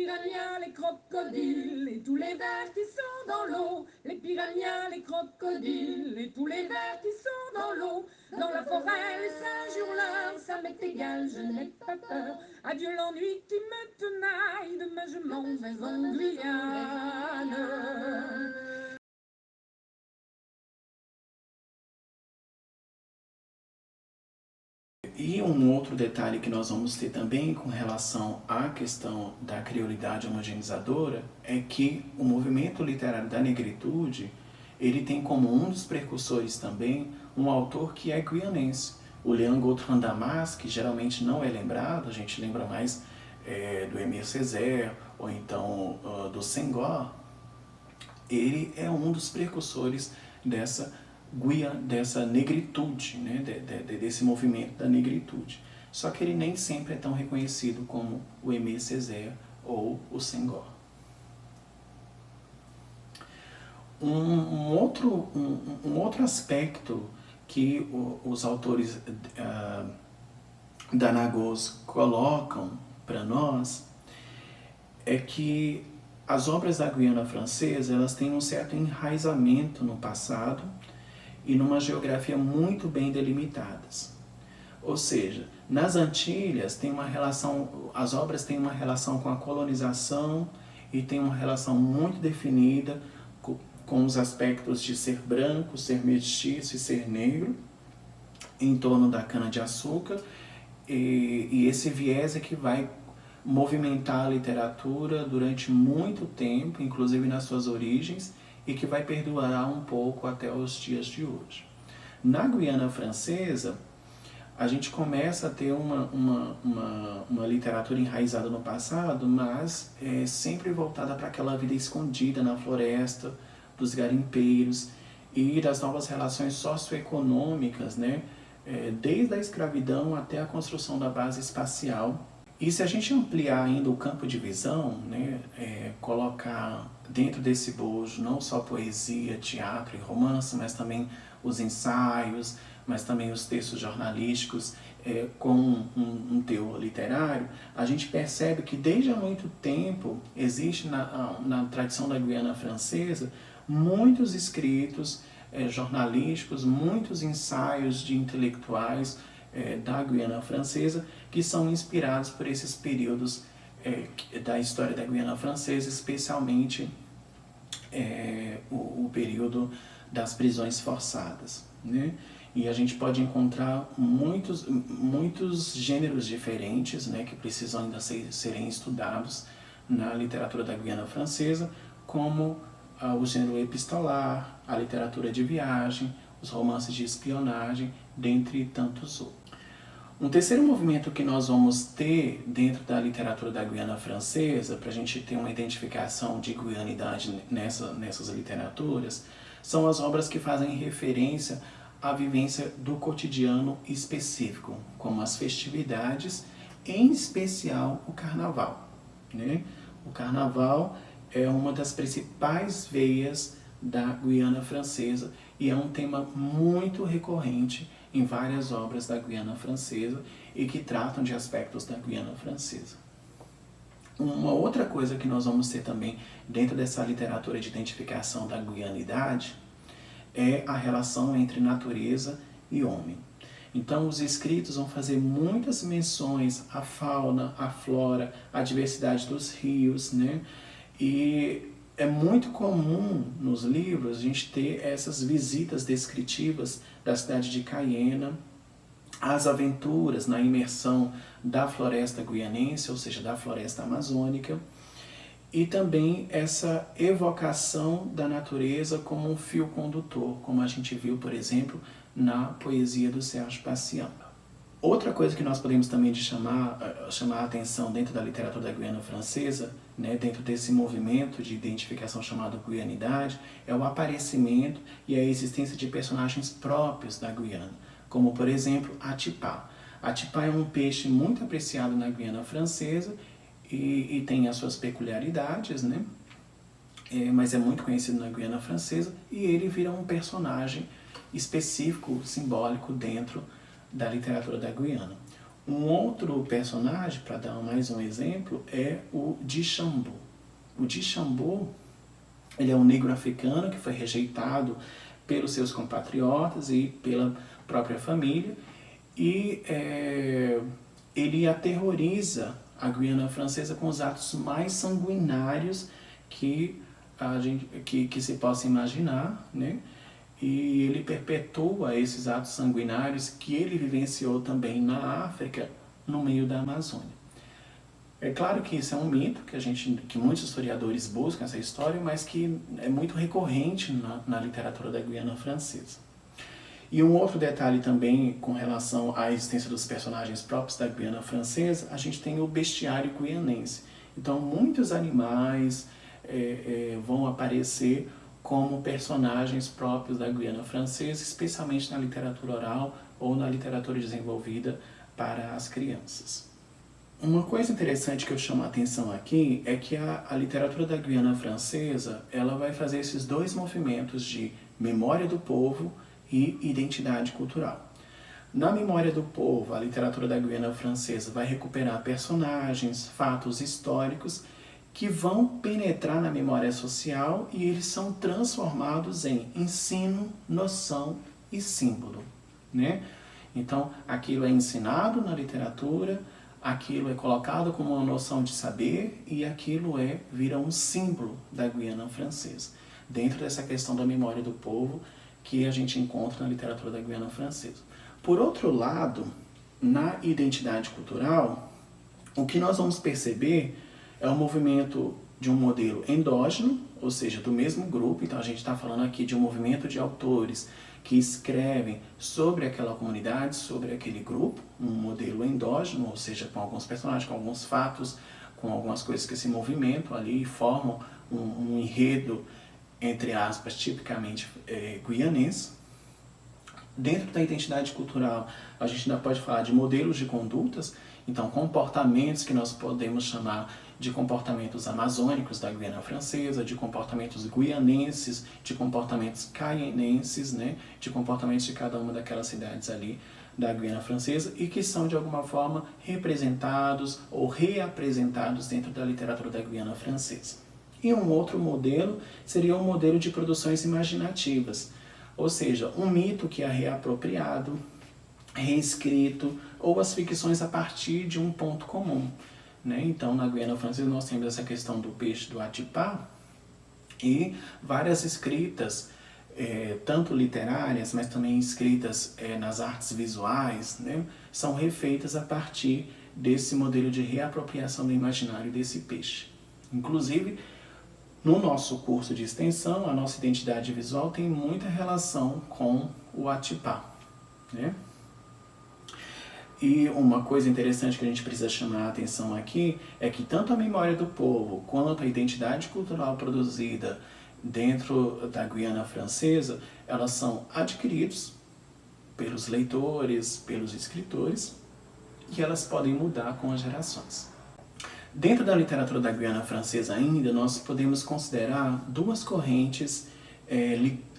piranhas, les crocodiles et tous les vers qui sont dans l'eau. Les piranhas, les crocodiles et tous les vers qui sont dans l'eau. Dans la forêt, les singes hurleurs, ça m'est égal, je n'ai pas peur. Adieu l'ennui qui me tenaille, demain je m'en vais en Guyane. E um outro detalhe que nós vamos ter também com relação à questão da criolidade homogeneizadora é que o movimento literário da negritude, ele tem como um dos precursores também um autor que é guianense. O Léon Gontran Damas, que geralmente não é lembrado, a gente lembra mais do Aimé Césaire ou então do Senghor, ele é um dos precursores dessa negritude, né? Desse movimento da negritude. Só que ele nem sempre é tão reconhecido como o Aimé Césaire ou o Senghor. Um outro aspecto que os autores da Nagôs colocam para nós é que as obras da Guiana Francesa, elas têm um certo enraizamento no passado e numa geografia muito bem delimitadas. Ou seja, nas Antilhas tem uma relação, as obras têm uma relação com a colonização e tem uma relação muito definida com os aspectos de ser branco, ser mestiço e ser negro em torno da cana-de-açúcar, e esse viés é que vai movimentar a literatura durante muito tempo, inclusive nas suas origens, e que vai perdurar um pouco até os dias de hoje. Na Guiana Francesa, a gente começa a ter uma literatura enraizada no passado, mas sempre voltada para aquela vida escondida na floresta, dos garimpeiros e das novas relações socioeconômicas, né? Desde a escravidão até a construção da base espacial. E se a gente ampliar ainda o campo de visão, né, colocar dentro desse bojo não só poesia, teatro e romance, mas também os ensaios, mas também os textos jornalísticos com um teor literário, a gente percebe que desde há muito tempo existe na tradição da Guiana Francesa muitos escritos jornalísticos, muitos ensaios de intelectuais da Guiana Francesa que são inspirados por esses períodos da história da Guiana Francesa, especialmente o período das prisões forçadas, né? E a gente pode encontrar muitos gêneros diferentes, né, que precisam ainda serem estudados na literatura da Guiana Francesa, como o gênero epistolar, a literatura de viagem, os romances de espionagem, dentre tantos outros. Um terceiro movimento que nós vamos ter dentro da literatura da Guiana Francesa, para a gente ter uma identificação de guianidade nessas literaturas, são as obras que fazem referência à vivência do cotidiano específico, como as festividades, em especial o carnaval, né? O carnaval é uma das principais veias da Guiana Francesa e é um tema muito recorrente em várias obras da Guiana Francesa e que tratam de aspectos da Guiana Francesa. Uma outra coisa que nós vamos ter também dentro dessa literatura de identificação da guianidade é a relação entre natureza e homem. Então os escritos vão fazer muitas menções à fauna, à flora, à diversidade dos rios, né? E é muito comum nos livros a gente ter essas visitas descritivas da cidade de Cayena, as aventuras na imersão da floresta guianense, ou seja, da floresta amazônica, e também essa evocação da natureza como um fio condutor, como a gente viu, por exemplo, na poesia do Serge Pacian. Outra coisa que nós podemos também chamar a atenção dentro da literatura da Guiana Francesa, né, dentro desse movimento de identificação chamado guianidade, é o aparecimento e a existência de personagens próprios da Guiana, como por exemplo a tipá. A tipá é um peixe muito apreciado na Guiana Francesa e tem as suas peculiaridades, né? Mas é muito conhecido na Guiana Francesa e ele vira um personagem específico, simbólico dentro da literatura da Guiana. Um outro personagem, para dar mais um exemplo, é o Dichambeau. O Dichambeau, ele é um negro africano que foi rejeitado pelos seus compatriotas e pela própria família, e ele aterroriza a Guiana Francesa com os atos mais sanguinários que se possa imaginar, né? E ele perpetua esses atos sanguinários que ele vivenciou também na África, no meio da Amazônia. É claro que isso é um mito, que muitos historiadores buscam essa história, mas que é muito recorrente na literatura da Guiana Francesa. E um outro detalhe também com relação à existência dos personagens próprios da Guiana Francesa, a gente tem o bestiário guianense. Então, muitos animais vão aparecer como personagens próprios da Guiana Francesa, especialmente na literatura oral ou na literatura desenvolvida para as crianças. Uma coisa interessante que eu chamo a atenção aqui é que a literatura da Guiana Francesa, ela vai fazer esses dois movimentos de memória do povo e identidade cultural. Na memória do povo, a literatura da Guiana Francesa vai recuperar personagens, fatos históricos que vão penetrar na memória social e eles são transformados em ensino, noção e símbolo, né? Então, aquilo é ensinado na literatura, aquilo é colocado como uma noção de saber e aquilo vira um símbolo da Guiana Francesa, dentro dessa questão da memória do povo que a gente encontra na literatura da Guiana Francesa. Por outro lado, na identidade cultural, o que nós vamos perceber é o movimento de um modelo endógeno, ou seja, do mesmo grupo. Então a gente está falando aqui de um movimento de autores que escrevem sobre aquela comunidade, sobre aquele grupo, um modelo endógeno, ou seja, com alguns personagens, com alguns fatos, com algumas coisas que se movimentam ali e formam um enredo, entre aspas, tipicamente guianense. Dentro da identidade cultural, a gente ainda pode falar de modelos de condutas, então comportamentos que nós podemos chamar de comportamentos amazônicos da Guiana Francesa, de comportamentos guianenses, de comportamentos caienenses, né, de comportamentos de cada uma daquelas cidades ali da Guiana Francesa e que são de alguma forma representados ou reapresentados dentro da literatura da Guiana Francesa. E um outro modelo seria um modelo de produções imaginativas, ou seja, um mito que é reapropriado, reescrito, ou as ficções a partir de um ponto comum. Né? Então, na Guiana Francesa nós temos essa questão do peixe do Atipá e várias escritas, tanto literárias, mas também escritas nas artes visuais, né? São refeitas a partir desse modelo de reapropriação do imaginário desse peixe. Inclusive, no nosso curso de extensão, a nossa identidade visual tem muita relação com o Atipá, né? E uma coisa interessante que a gente precisa chamar a atenção aqui é que tanto a memória do povo quanto a identidade cultural produzida dentro da Guiana Francesa, elas são adquiridos pelos leitores, pelos escritores, e elas podem mudar com as gerações. Dentro da literatura da Guiana Francesa ainda, nós podemos considerar duas correntes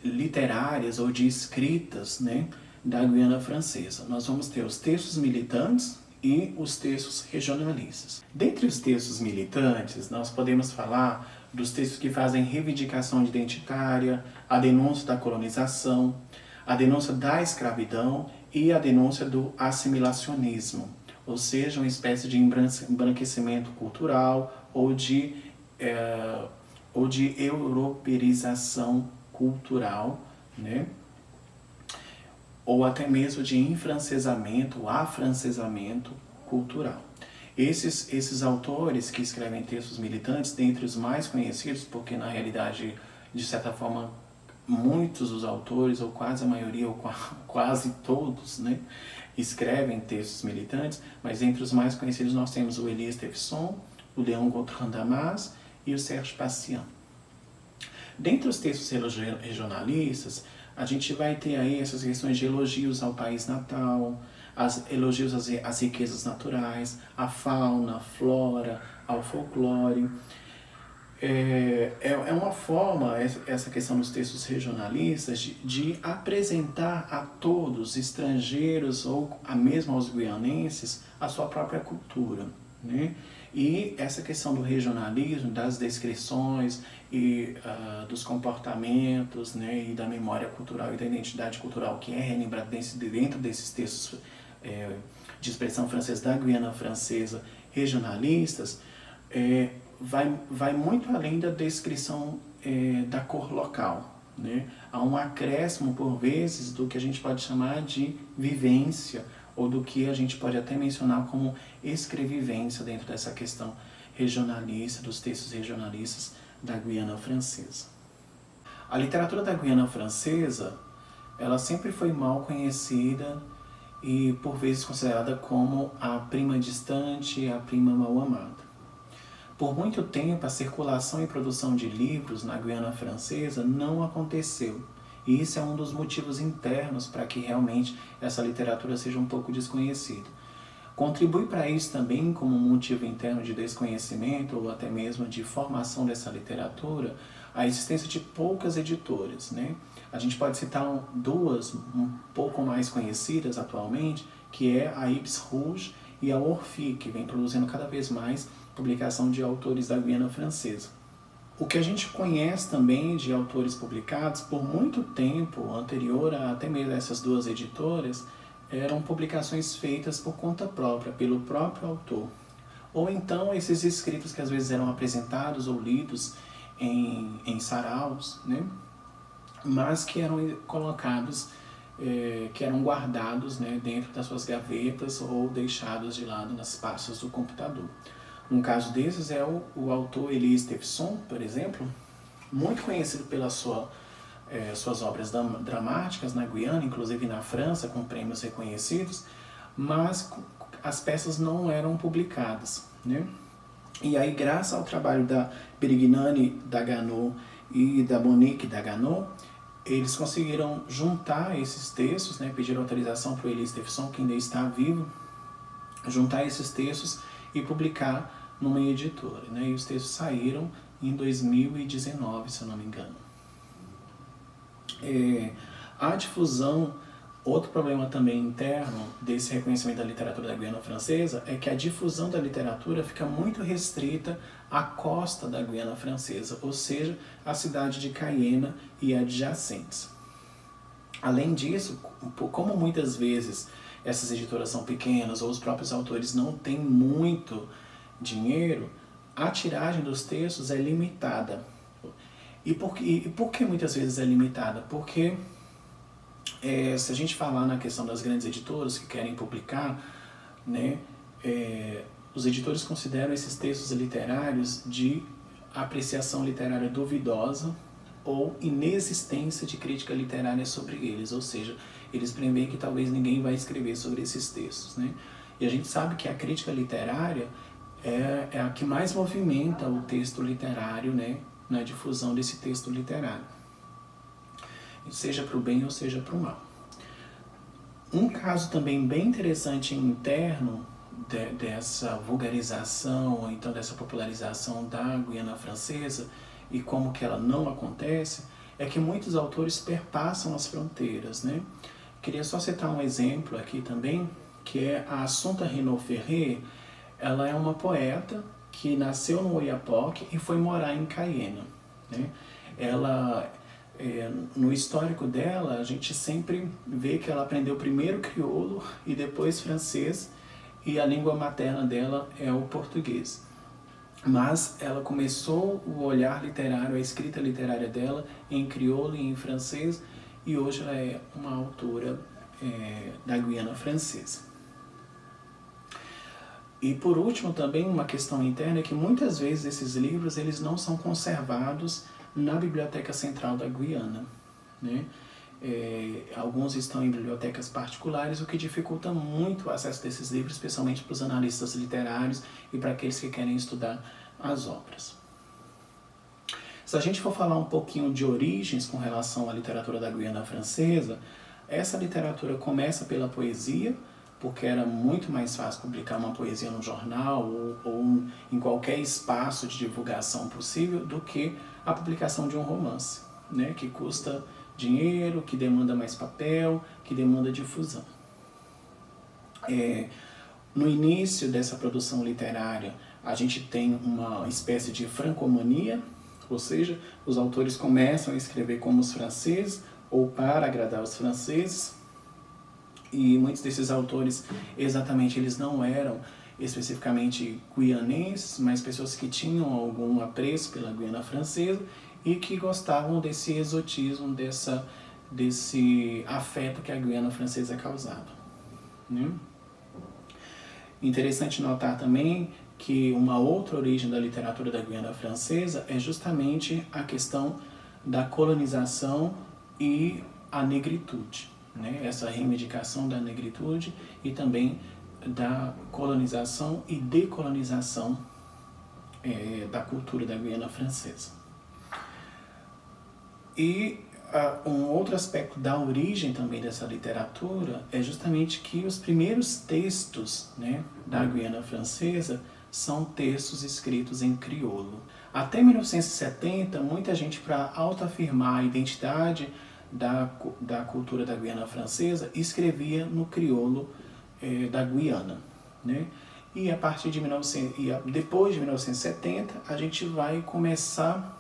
literárias ou de escritas, né, da Guiana Francesa. Nós vamos ter os textos militantes e os textos regionalistas. Dentre os textos militantes, nós podemos falar dos textos que fazem reivindicação identitária, a denúncia da colonização, a denúncia da escravidão e a denúncia do assimilacionismo, ou seja, uma espécie de embranquecimento cultural ou de europeização cultural, né? Ou até mesmo de enfrancesamento, afrancesamento cultural. Esses autores que escrevem textos militantes, dentre os mais conhecidos, porque na realidade, de certa forma, muitos dos autores, ou quase a maioria, ou quase todos, né, escrevem textos militantes, mas entre os mais conhecidos nós temos o Elias Tefson, o Léon Gontran Damas e o Serge Pacian. Dentre os textos regionalistas, a gente vai ter aí essas questões de elogios ao país natal, elogios às riquezas naturais, à fauna, à flora, ao folclore. É uma forma, essa questão dos textos regionalistas, de apresentar a todos, estrangeiros ou mesmo aos guianenses, a sua própria cultura, né? E essa questão do regionalismo, das descrições e dos comportamentos, né, e da memória cultural e da identidade cultural que é relembrada dentro desses textos de expressão francesa da Guiana Francesa regionalistas, vai muito além da descrição da cor local, né? Há um acréscimo, por vezes, do que a gente pode chamar de vivência, ou do que a gente pode até mencionar como escrevivência dentro dessa questão regionalista, dos textos regionalistas da Guiana Francesa. A literatura da Guiana Francesa, ela sempre foi mal conhecida e por vezes considerada como a prima distante, a prima mal amada. Por muito tempo, a circulação e produção de livros na Guiana Francesa não aconteceu. E isso é um dos motivos internos para que realmente essa literatura seja um pouco desconhecida. Contribui para isso também, como um motivo interno de desconhecimento ou até mesmo de formação dessa literatura, a existência de poucas editoras, né? A gente pode citar duas um pouco mais conhecidas atualmente, que é a Ips Rouge e a Orphée, que vem produzindo cada vez mais publicação de autores da Guiana Francesa. O que a gente conhece também de autores publicados por muito tempo, anterior a até mesmo essas duas editoras, eram publicações feitas por conta própria, pelo próprio autor. Ou então esses escritos que às vezes eram apresentados ou lidos em saraus, né? Mas que eram colocados, que eram guardados, né, dentro das suas gavetas ou deixados de lado nas pastas do computador. Um caso desses é o autor Elie Stevenson, por exemplo, muito conhecido pelas suas obras dramáticas na Guiana, inclusive na França, com prêmios reconhecidos, mas as peças não eram publicadas, né? E aí, graças ao trabalho da Birignani Daganot e da Monique Daganot, eles conseguiram juntar esses textos, né, pediram autorização para o Elie Stevenson, que ainda está vivo, juntar esses textos e publicar numa editora, né? E os textos saíram em 2019, se eu não me engano. A difusão, outro problema também interno desse reconhecimento da literatura da Guiana Francesa é que a difusão da literatura fica muito restrita à costa da Guiana Francesa, ou seja, a cidade de Cayena e adjacentes. Além disso, como muitas vezes essas editoras são pequenas ou os próprios autores não têm muito dinheiro, a tiragem dos textos é limitada. E por que muitas vezes é limitada? Porque se a gente falar na questão das grandes editoras que querem publicar, né, os editores consideram esses textos literários de apreciação literária duvidosa ou inexistência de crítica literária sobre eles, ou seja, eles preveem que talvez ninguém vai escrever sobre esses textos, né? E a gente sabe que a crítica literária é a que mais movimenta o texto literário, né, na difusão desse texto literário, seja para o bem ou seja para o mal. Um caso também bem interessante interno dessa vulgarização, ou então dessa popularização da Guiana Francesa, e como que ela não acontece, é que muitos autores perpassam as fronteiras, né? Queria só citar um exemplo aqui também, que é a Assunta Renaud-Ferré. Ela é uma poeta que nasceu no Oiapoque e foi morar em Cayena, né? Ela, no histórico dela, a gente sempre vê que ela aprendeu primeiro crioulo e depois francês, e a língua materna dela é o português. Mas ela começou o olhar literário, a escrita literária dela em crioulo e em francês, e hoje ela é uma autora da Guiana Francesa. E por último também uma questão interna é que muitas vezes esses livros eles não são conservados na Biblioteca Central da Guiana, né? Alguns estão em bibliotecas particulares, o que dificulta muito o acesso desses livros, especialmente para os analistas literários e para aqueles que querem estudar as obras. Se a gente for falar um pouquinho de origens com relação à literatura da Guiana Francesa, essa literatura começa pela poesia, porque era muito mais fácil publicar uma poesia no jornal ou em qualquer espaço de divulgação possível do que a publicação de um romance, né? Que custa dinheiro, que demanda mais papel, que demanda difusão. No início dessa produção literária, a gente tem uma espécie de francomania, ou seja, os autores começam a escrever como os franceses ou para agradar os franceses, e muitos desses autores, exatamente, eles não eram especificamente guianenses, mas pessoas que tinham algum apreço pela Guiana Francesa e que gostavam desse exotismo, desse afeto que a Guiana Francesa causava, né? Interessante notar também que uma outra origem da literatura da Guiana Francesa é justamente a questão da colonização e a negritude, né? Essa reivindicação da negritude e também da colonização e decolonização da cultura da Guiana Francesa. E um outro aspecto da origem também dessa literatura é justamente que os primeiros textos, né, da Guiana Francesa são textos escritos em crioulo. Até 1970, muita gente, para autoafirmar a identidade da cultura da Guiana Francesa, escrevia no crioulo da Guiana, né? E a partir de depois de 1970, a gente vai começar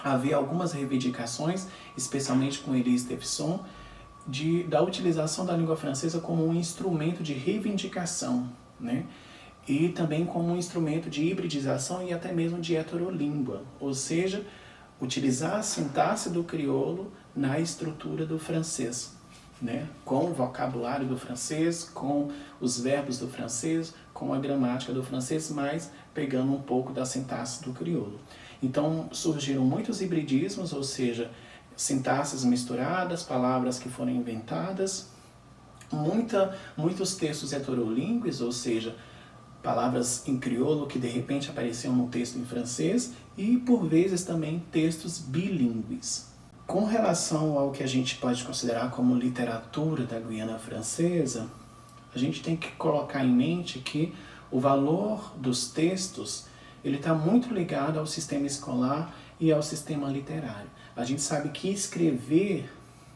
a haver algumas reivindicações, especialmente com Elie Stephenson, da utilização da língua francesa como um instrumento de reivindicação, né? E também como um instrumento de hibridização e até mesmo de heterolíngua, ou seja, utilizar a sintaxe do crioulo na estrutura do francês, né? Com o vocabulário do francês, com os verbos do francês, com a gramática do francês, mas pegando um pouco da sintaxe do crioulo. Então surgiram muitos hibridismos, ou seja, sintaxes misturadas, palavras que foram inventadas, muitos textos heterolíngues, ou seja, palavras em crioulo que de repente apareciam no texto em francês, e por vezes também textos bilíngues. Com relação ao que a gente pode considerar como literatura da Guiana Francesa, a gente tem que colocar em mente que o valor dos textos ele está muito ligado ao sistema escolar e ao sistema literário. A gente sabe que escrever,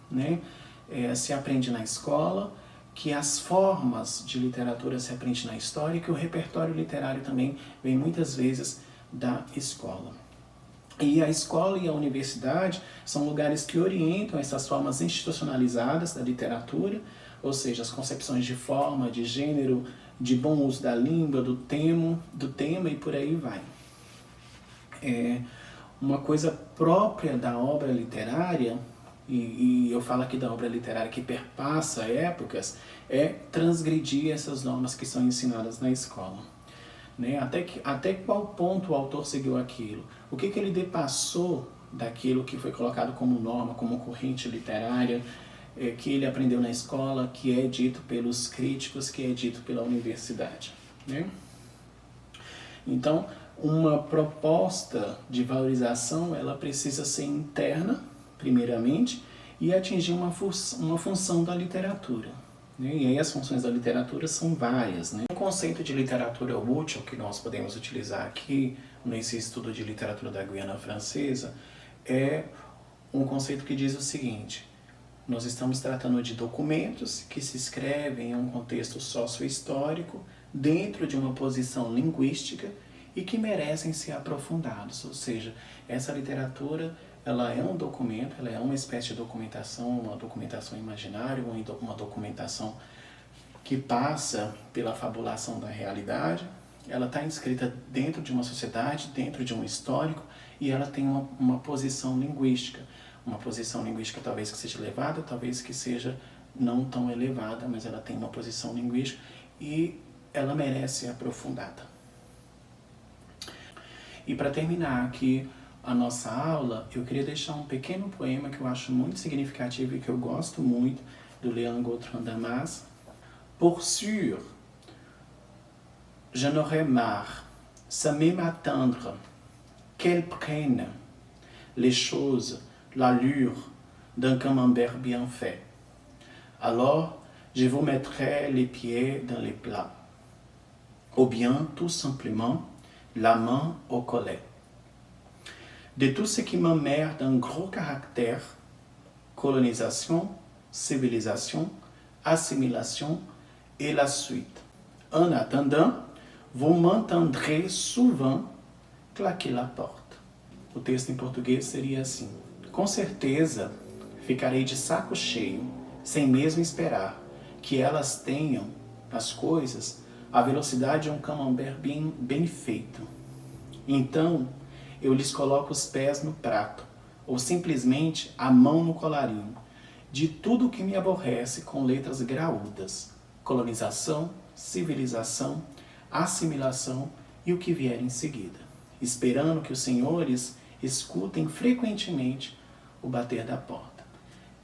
né, se aprende na escola, que as formas de literatura se aprende na história e que o repertório literário também vem muitas vezes da escola. E a escola e a universidade são lugares que orientam essas formas institucionalizadas da literatura, ou seja, as concepções de forma, de gênero, de bom uso da língua, do tema e por aí vai. Uma coisa própria da obra literária, e eu falo aqui da obra literária que perpassa épocas, é transgredir essas normas que são ensinadas na escola. Né? Até qual ponto o autor seguiu aquilo? O que ele depassou daquilo que foi colocado como norma, como corrente literária, que ele aprendeu na escola, que é dito pelos críticos, que é dito pela universidade. Né? Então, uma proposta de valorização, ela precisa ser interna, primeiramente, e atingir uma função da literatura. Né? E aí as funções da literatura são várias. Né? O conceito de literatura útil que nós podemos utilizar aqui nesse estudo de literatura da Guiana Francesa é um conceito que diz o seguinte: nós estamos tratando de documentos que se escrevem em um contexto sócio-histórico dentro de uma posição linguística e que merecem ser aprofundados. Ou seja, essa literatura ela é um documento, ela é uma espécie de documentação, uma documentação imaginária, uma documentação que passa pela fabulação da realidade. Ela está inscrita dentro de uma sociedade, dentro de um histórico, e ela tem uma posição linguística. Uma posição linguística talvez que seja elevada, talvez que seja não tão elevada, mas ela tem uma posição linguística e ela merece ser aprofundada. E para terminar aqui a nossa aula, eu queria deixar um pequeno poema que eu acho muito significativo e que eu gosto muito, do Léon Gautran Damas. Pour sûr, je n'aurais marre, sans même attendre, qu'elle prenne les choses, l'allure d'un camembert bien fait. Alors, Je vous mettrai les pieds dans les plats. Ou bien, tout simplement, la main au collet. De tout ce qui m'emmerde d'un gros caractère, colonisation, civilisation, assimilation et la suite. En attendant, vous m'entendrez souvent claquer la porta. O texto em português seria assim: com certeza ficarei de saco cheio, sem mesmo esperar que elas tenham as coisas a velocidade de um camembert bem feito. Então, eu lhes coloco os pés no prato, ou simplesmente a mão no colarinho, de tudo que me aborrece com letras graúdas: colonização, civilização, assimilação e o que vier em seguida, esperando que os senhores escutem frequentemente o bater da porta.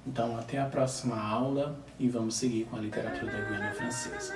Então, até a próxima aula e vamos seguir com a literatura da Guiana Francesa.